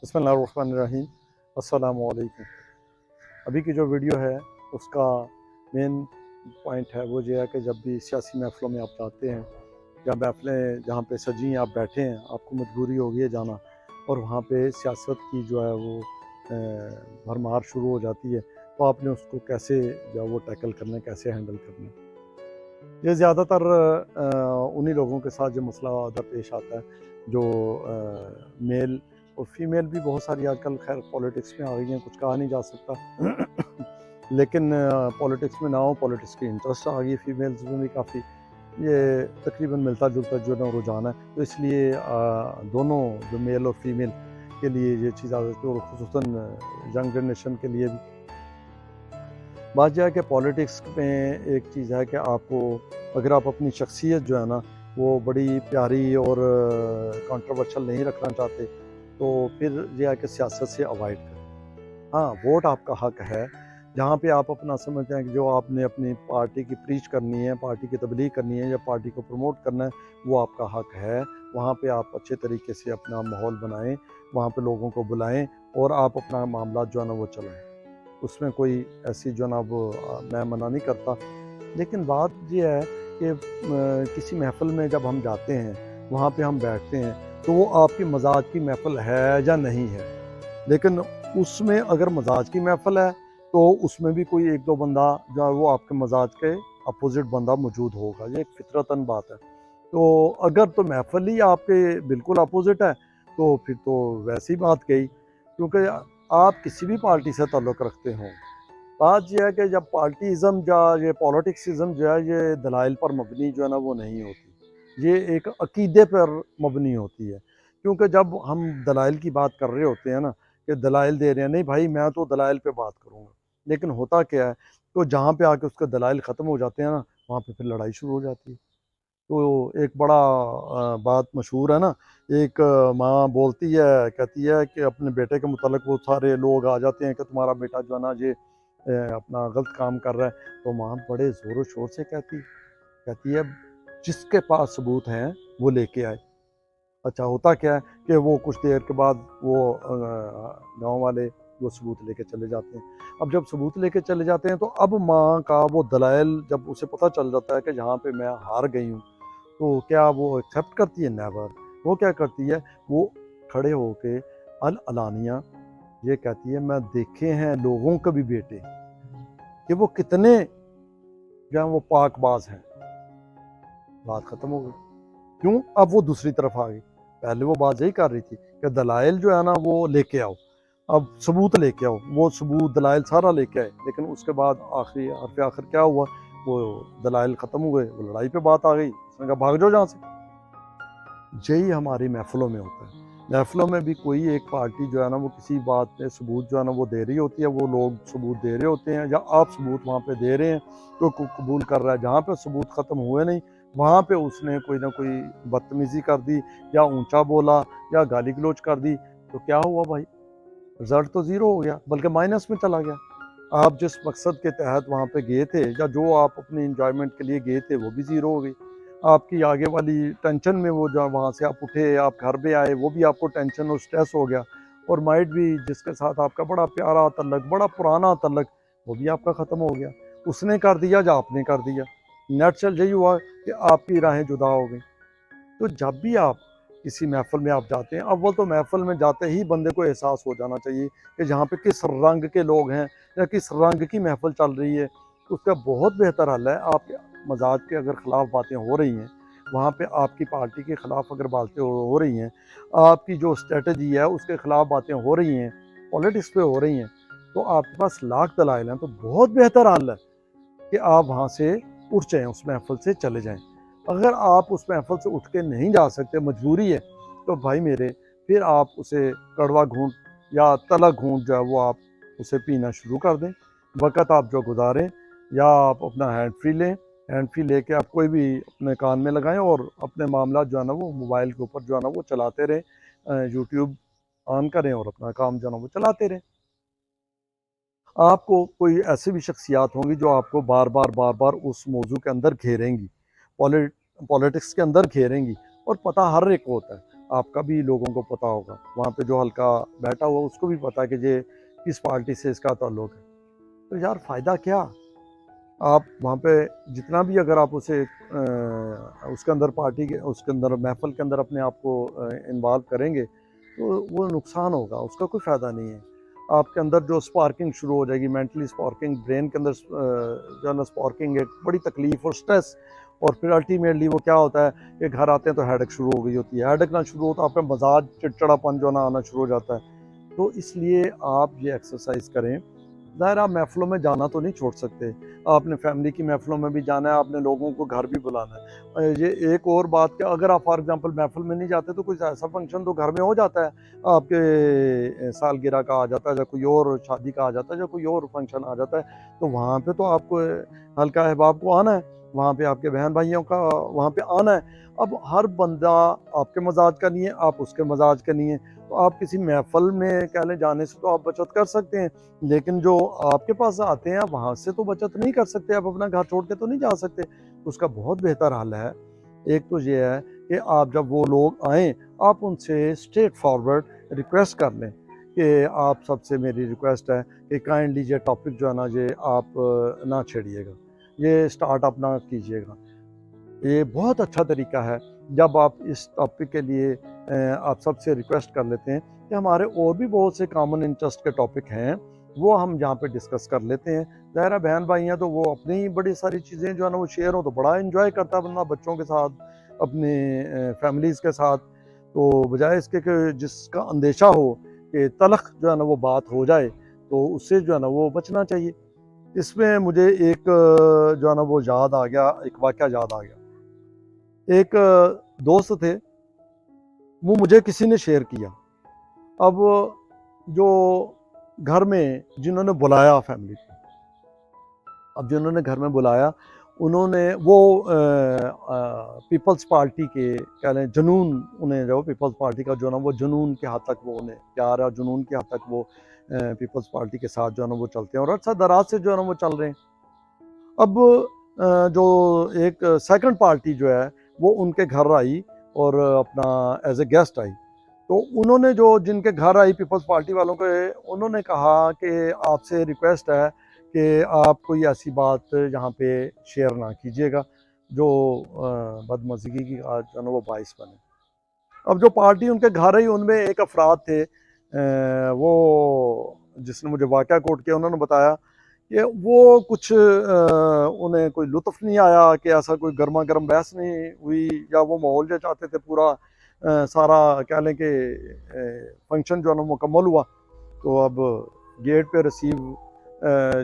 بسم اللہ الرحمن الرحیم۔ السلام علیکم۔ ابھی کی جو ویڈیو ہے اس کا مین پوائنٹ ہے وہ یہ ہے کہ جب بھی سیاسی محفلوں میں آپ جاتے ہیں یا محفلیں جہاں پہ سجی ہیں، آپ بیٹھے ہیں، آپ کو مجبوری ہوگی ہے جانا، اور وہاں پہ سیاست کی جو ہے وہ بھرمار شروع ہو جاتی ہے، تو آپ نے اس کو کیسے جو ہے وہ ٹیکل کرنا ہے، کیسے ہینڈل کرنا ہے۔ یہ زیادہ تر انہی لوگوں کے ساتھ جو مسئلہ درپیش آتا ہے جو میل اور فیمیل بھی بہت ساری آج کل خیر پولیٹکس میں آ گئی ہیں، کچھ کہا نہیں جا سکتا لیکن پولیٹکس میں نہ ہو، پولیٹکس کی انٹرسٹ آ گئی فیمیلز میں بھی کافی، یہ تقریباً ملتا جلتا جو نا رجحان ہے، تو اس لیے دونوں جو میل اور فیمیل کے لیے یہ چیز آ جاتی ہے، اور خصوصاً ینگ جنریشن کے لیے بھی۔ بات یہ ہے کہ پولیٹکس میں ایک چیز ہے کہ آپ کو اگر آپ اپنی شخصیت جو ہے نا وہ بڑی پیاری اور کنٹروورشل نہیں رکھنا چاہتے تو پھر یہ ہے کہ سیاست سے اوائڈ کریں۔ ہاں، ووٹ آپ کا حق ہے، جہاں پہ آپ اپنا سمجھتے ہیں کہ جو آپ نے اپنی پارٹی کی پریچ کرنی ہے، پارٹی کی تبلیغ کرنی ہے یا پارٹی کو پروموٹ کرنا ہے، وہ آپ کا حق ہے۔ وہاں پہ آپ اچھے طریقے سے اپنا ماحول بنائیں، وہاں پہ لوگوں کو بلائیں اور آپ اپنا معاملات جو ہے نا وہ چلائیں، اس میں کوئی ایسی جو نا وہ میں منع نہیں کرتا۔ لیکن بات یہ ہے کہ کسی محفل میں جب ہم جاتے ہیں، وہاں پہ ہم بیٹھتے ہیں، تو وہ آپ کی مزاج کی محفل ہے یا نہیں ہے، لیکن اس میں اگر مزاج کی محفل ہے تو اس میں بھی کوئی ایک دو بندہ جو ہے وہ آپ کے مزاج کے اپوزٹ بندہ موجود ہوگا، یہ ایک فطرتاً بات ہے۔ تو اگر تو محفل ہی آپ کے بالکل اپوزٹ ہے تو پھر تو ویسی بات گئی، کیونکہ آپ کسی بھی پارٹی سے تعلق رکھتے ہوں، بات یہ ہے کہ جب پارٹیزم یا یہ پولیٹکسزم جو ہے یہ دلائل پر مبنی جو ہے نا وہ نہیں ہوتی، یہ ایک عقیدے پر مبنی ہوتی ہے۔ کیونکہ جب ہم دلائل کی بات کر رہے ہوتے ہیں نا کہ دلائل دے رہے ہیں، نہیں بھائی میں تو دلائل پہ بات کروں گا، لیکن ہوتا کیا ہے تو جہاں پہ آ کے اس کے دلائل ختم ہو جاتے ہیں نا، وہاں پہ پھر لڑائی شروع ہو جاتی ہے۔ تو ایک بڑا بات مشہور ہے نا، ایک ماں بولتی ہے، کہتی ہے کہ اپنے بیٹے کے متعلق وہ سارے لوگ آ جاتے ہیں کہ تمہارا بیٹا جو ہے نا یہ اپنا غلط کام کر رہا ہے، تو ماں بڑے زور و شور سے کہتی ہے جس کے پاس ثبوت ہیں وہ لے کے آئے۔ اچھا، ہوتا کیا ہے کہ وہ کچھ دیر کے بعد وہ گاؤں والے وہ ثبوت لے کے چلے جاتے ہیں۔ اب جب ثبوت لے کے چلے جاتے ہیں تو اب ماں کا وہ دلائل جب اسے پتہ چل جاتا ہے کہ جہاں پہ میں ہار گئی ہوں، تو کیا وہ ایکسیپٹ کرتی ہے؟ نیور۔ وہ کیا کرتی ہے، وہ کھڑے ہو کے العلانیہ یہ کہتی ہے میں دیکھے ہیں لوگوں کے بھی بیٹے کہ وہ کتنے جو ہیں وہ پاک باز ہیں۔ بات ختم ہو گئی۔ کیوں؟ اب وہ دوسری طرف آ گئی۔ پہلے وہ بات یہی کر رہی تھی کہ دلائل جو ہے نا وہ لے کے آؤ، اب ثبوت لے کے آؤ، وہ ثبوت دلائل سارا لے کے آئے، لیکن اس کے بعد آخری حرف آخر کیا ہوا، وہ دلائل ختم ہوئے، وہ لڑائی پہ بات آ گئی، اس نے کہا بھاگ جاؤ جہاں سے۔ یہی ہماری محفلوں میں ہوتا ہے۔ محفلوں میں بھی کوئی ایک پارٹی جو ہے نا وہ کسی بات پہ ثبوت جو ہے نا وہ دے رہی ہوتی ہے، وہ لوگ ثبوت دے رہے ہوتے ہیں یا آپ ثبوت وہاں پہ دے رہے ہیں تو قبول کر رہا ہے، جہاں پہ ثبوت ختم ہوئے نہیں وہاں پہ اس نے کوئی نہ کوئی بدتمیزی کر دی یا اونچا بولا یا گالی گلوچ کر دی، تو کیا ہوا بھائی؟ رزلٹ تو زیرو ہو گیا، بلکہ مائنس میں چلا گیا۔ آپ جس مقصد کے تحت وہاں پہ گئے تھے یا جو آپ اپنی انجوائمنٹ کے لیے گئے تھے وہ بھی زیرو ہو گئی۔ آپ کی آگے والی ٹینشن میں وہ جو وہاں سے آپ اٹھے، آپ گھر میں آئے، وہ بھی آپ کو ٹینشن اور سٹریس ہو گیا، اور مائنڈ بھی جس کے ساتھ آپ کا بڑا پیارا تعلق، بڑا پرانا تعلق، وہ بھی آپ کا ختم ہو گیا۔ اس نے کر دیا یا آپ نے کر دیا، نیچرل یہی ہوا کہ آپ کی راہیں جدا ہو گئیں۔ تو جب بھی آپ کسی محفل میں آپ جاتے ہیں، اول تو محفل میں جاتے ہی بندے کو احساس ہو جانا چاہیے کہ جہاں پہ کس رنگ کے لوگ ہیں یا کس رنگ کی محفل چل رہی ہے۔ اس کا بہت بہتر حل ہے، آپ کے مزاج کے اگر خلاف باتیں ہو رہی ہیں، وہاں پہ آپ کی پارٹی کے خلاف اگر باتیں ہو رہی ہیں، آپ کی جو اسٹریٹجی ہے اس کے خلاف باتیں ہو رہی ہیں، پولیٹکس پہ ہو رہی ہیں، تو آپ کے پاس لاکھ دلائل ہیں، تو بہت بہتر حل ہے کہ آپ وہاں سے اٹھ جائیں، اس محفل سے چلے جائیں۔ اگر آپ اس محفل سے اٹھ کے نہیں جا سکتے، مجبوری ہے، تو بھائی میرے پھر آپ اسے کڑوا گھونٹ یا تلخ گھونٹ جو ہے وہ آپ اسے پینا شروع کر دیں۔ وقت آپ جو گزاریں، یا آپ اپنا ہینڈ فری لیں، ہینڈ فری لے کے آپ کوئی بھی اپنے کان میں لگائیں اور اپنے معاملات جو ہے نا وہ موبائل کے اوپر جو ہے نا وہ چلاتے رہیں، یوٹیوب آن کریں اور اپنا کام جو ہے نا وہ چلاتے رہیں۔ آپ کو کوئی ایسی بھی شخصیات ہوں گی جو آپ کو بار بار اس موضوع کے اندر گھیریں گی، پولیٹکس کے اندر گھیریں گی، اور پتہ ہر ایک کو ہوتا ہے۔ آپ کا بھی لوگوں کو پتہ ہوگا، وہاں پہ جو ہلکا بیٹھا ہوا اس کو بھی پتہ ہے کہ یہ کس پارٹی سے اس کا تعلق ہے۔ تو یار فائدہ کیا؟ آپ وہاں پہ جتنا بھی اگر آپ اسے اس کے اندر پارٹی کے اس کے اندر محفل کے اندر اپنے آپ کو انوالو کریں گے تو وہ نقصان ہوگا، اس کا کوئی فائدہ نہیں ہے۔ آپ کے اندر جو سپارکنگ شروع ہو جائے گی، مینٹلی سپارکنگ، برین کے اندر جو ہے نا سپارکنگ ایک بڑی تکلیف اور سٹریس، اور پھر الٹیمیٹلی وہ کیا ہوتا ہے کہ گھر آتے ہیں تو ہیڈک شروع ہو گئی ہوتی ہے، ہیڈک نہ شروع ہو تو آپ کا مزاج چڑچڑا پن جو ہے نا آنا شروع ہو جاتا ہے۔ تو اس لیے آپ یہ ایکسرسائز کریں۔ ظاہر آپ محفلوں میں جانا تو نہیں چھوڑ سکتے، آپ نے فیملی کی محفلوں میں بھی جانا ہے، آپ نے لوگوں کو گھر بھی بلانا ہے۔ یہ ایک اور بات کہ اگر آپ فار ایگزامپل محفل میں نہیں جاتے تو کوئی ایسا فنکشن تو گھر میں ہو جاتا ہے، آپ کے سالگرہ کا آ جاتا ہے یا کوئی اور شادی کا آ جاتا ہے یا کوئی اور فنکشن آ جاتا ہے، تو وہاں پہ تو آپ کو ہلکا احباب کو آنا ہے، وہاں پہ آپ کے بہن بھائیوں کا وہاں پہ آنا ہے۔ اب ہر بندہ آپ کے مزاج کا نہیں ہے، آپ اس کے مزاج کا نہیں ہے، تو آپ کسی محفل میں کہہ لیں جانے سے تو آپ بچت کر سکتے ہیں، لیکن جو آپ کے پاس آتے ہیں وہاں سے تو بچت نہیں کر سکتے، آپ اپنا گھر چھوڑ کے تو نہیں جا سکتے۔ اس کا بہت بہتر حل ہے، ایک تو یہ ہے کہ آپ جب وہ لوگ آئیں آپ ان سے اسٹریٹ فارورڈ ریکویسٹ کر لیں کہ آپ سب سے میری ریکویسٹ ہے کہ کائنڈلی یہ ٹاپک جو ہے نا یہ آپ نہ چھیڑیے گا، یہ سٹارٹ اپ نہ کیجیے گا۔ یہ بہت اچھا طریقہ ہے جب آپ اس ٹاپک کے لیے آپ سب سے ریکویسٹ کر لیتے ہیں کہ ہمارے اور بھی بہت سے کامن انٹرسٹ کے ٹاپک ہیں، وہ ہم یہاں پہ ڈسکس کر لیتے ہیں۔ ظاہرہ بہن بھائی ہیں تو وہ اپنی بڑی ساری چیزیں جو ہے نا وہ شیئر ہوں تو بڑا انجوائے کرتا ہے بندہ، بچوں کے ساتھ، اپنے فیملیز کے ساتھ، تو بجائے اس کے کہ جس کا اندیشہ ہو کہ تلخ جو ہے نا وہ بات ہو جائے تو اس سے جو ہے نا وہ بچنا چاہیے۔ اس میں مجھے ایک جو ہے نا وہ یاد آ گیا، ایک واقعہ یاد آ گیا۔ ایک دوست تھے، وہ مجھے کسی نے شیئر کیا۔ اب جو گھر میں جنہوں نے بلایا فیملی کو، اب جنہوں نے گھر میں بلایا انہوں نے وہ پیپلز پارٹی کے کہہ لیں جنون، انہیں جو پیپلز پارٹی کا جو ہے نا وہ جنون کے حد تک وہ انہیں پیار ہے، جنون کے حد تک وہ پیپلز پارٹی کے ساتھ جو ہے نا وہ چلتے ہیں اور عرصہ دراز سے جو ہے نا وہ چل رہے ہیں۔ اب جو ایک سیکنڈ پارٹی جو ہے وہ ان کے گھر آئی اور اپنا ایز اے گیسٹ آئی، تو انہوں نے جو جن کے گھر آئی پیپلز پارٹی والوں کے، انہوں نے کہا کہ آپ سے ریکویسٹ ہے کہ آپ کوئی ایسی بات یہاں پہ شیئر نہ کیجیے گا جو بدمزگی کی جو ہے نا وہ باعث بنے۔ اب جو پارٹی ان کے گھر آئی ان میں ایک افراد تھے، وہ جس نے مجھے واقعہ کوٹ کیا، انہوں نے بتایا کہ وہ کچھ انہیں کوئی لطف نہیں آیا کہ ایسا کوئی گرما گرم بحث نہیں ہوئی، یا وہ ماحول جو چاہتے تھے پورا سارا کہہ لیں کہ فنکشن جو ہے نا مکمل ہوا۔ تو اب گیٹ پہ ریسیو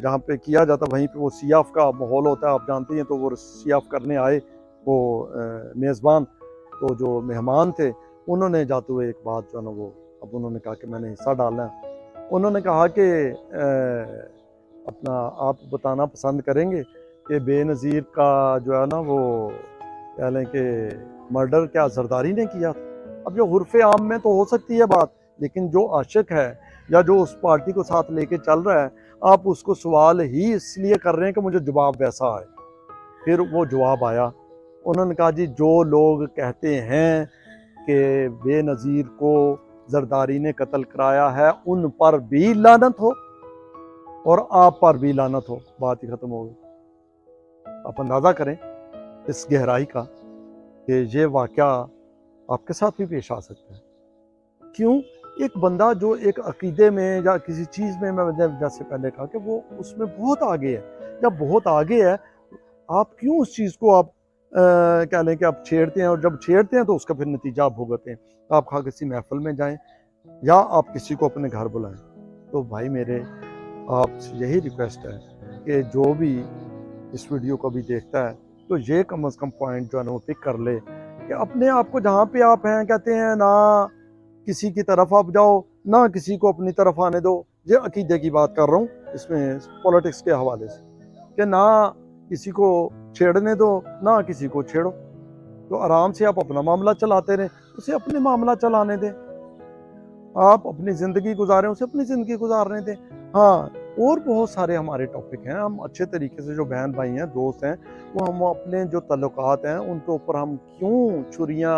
جہاں پہ کیا جاتا وہیں پہ وہ سیاف کا ماحول ہوتا ہے، آپ جانتے ہیں، تو وہ سیاف کرنے آئے وہ میزبان، تو جو مہمان تھے انہوں نے جاتے ہوئے ایک بات جو ہے نا وہ اب انہوں نے کہا کہ میں نے حصہ ڈالنا ہے، انہوں نے کہا کہ اپنا آپ بتانا پسند کریں گے کہ بے نظیر کا جو ہے نا وہ کہہ لیں کہ مرڈر کیا زرداری نے کیا تھا؟ اب جو عرف عام میں تو ہو سکتی ہے بات، لیکن جو عاشق ہے یا جو اس پارٹی کو ساتھ لے کے چل رہا ہے، آپ اس کو سوال ہی اس لیے کر رہے ہیں کہ مجھے جواب ویسا آئے۔ پھر وہ جواب آیا، انہوں نے کہا جی جو لوگ کہتے ہیں کہ بے نظیر کو زرداری نے قتل کرایا ہے ان پر بھی لعنت ہو اور آپ پر بھی لعنت ہو، بات ہی ختم ہو گئی۔ آپ اندازہ کریں اس گہرائی کا کہ یہ واقعہ آپ کے ساتھ بھی پیش آ سکتا ہے۔ کیوں؟ ایک بندہ جو ایک عقیدے میں یا کسی چیز میں جیسے پہلے کہا کہ وہ اس میں بہت آگے ہے، جب بہت آگے ہے آپ کیوں اس چیز کو آپ کہہ لیں کہ آپ چھیڑتے ہیں، اور جب چھیڑتے ہیں تو اس کا پھر نتیجہ آپ بھگتیں۔ آپ کسی محفل میں جائیں یا آپ کسی کو اپنے گھر بلائیں، تو بھائی میرے آپ سے یہی ریکویسٹ ہے کہ جو بھی اس ویڈیو کو بھی دیکھتا ہے تو یہ کم از کم پوائنٹ جو ہے نا وہ پک کر لے کہ اپنے آپ کو جہاں پہ آپ ہیں، کہتے ہیں نہ کسی کی طرف آپ جاؤ نہ کسی کو اپنی طرف آنے دو، یہ عقیدے کی بات کر رہا ہوں اس میں پولیٹکس کے حوالے سے، کہ نہ کسی کو چھیڑنے دو نہ کسی کو چھیڑو، تو آرام سے آپ اپنا معاملہ چلاتے رہیں، اسے اپنے معاملہ چلانے دیں، آپ اپنی زندگی گزاریں اسے اپنی زندگی گزارنے دیں۔ ہاں اور بہت سارے ہمارے ٹاپک ہیں، ہم اچھے طریقے سے جو بہن بھائی ہیں دوست ہیں وہ ہم اپنے جو تعلقات ہیں ان کے اوپر ہم کیوں چھریاں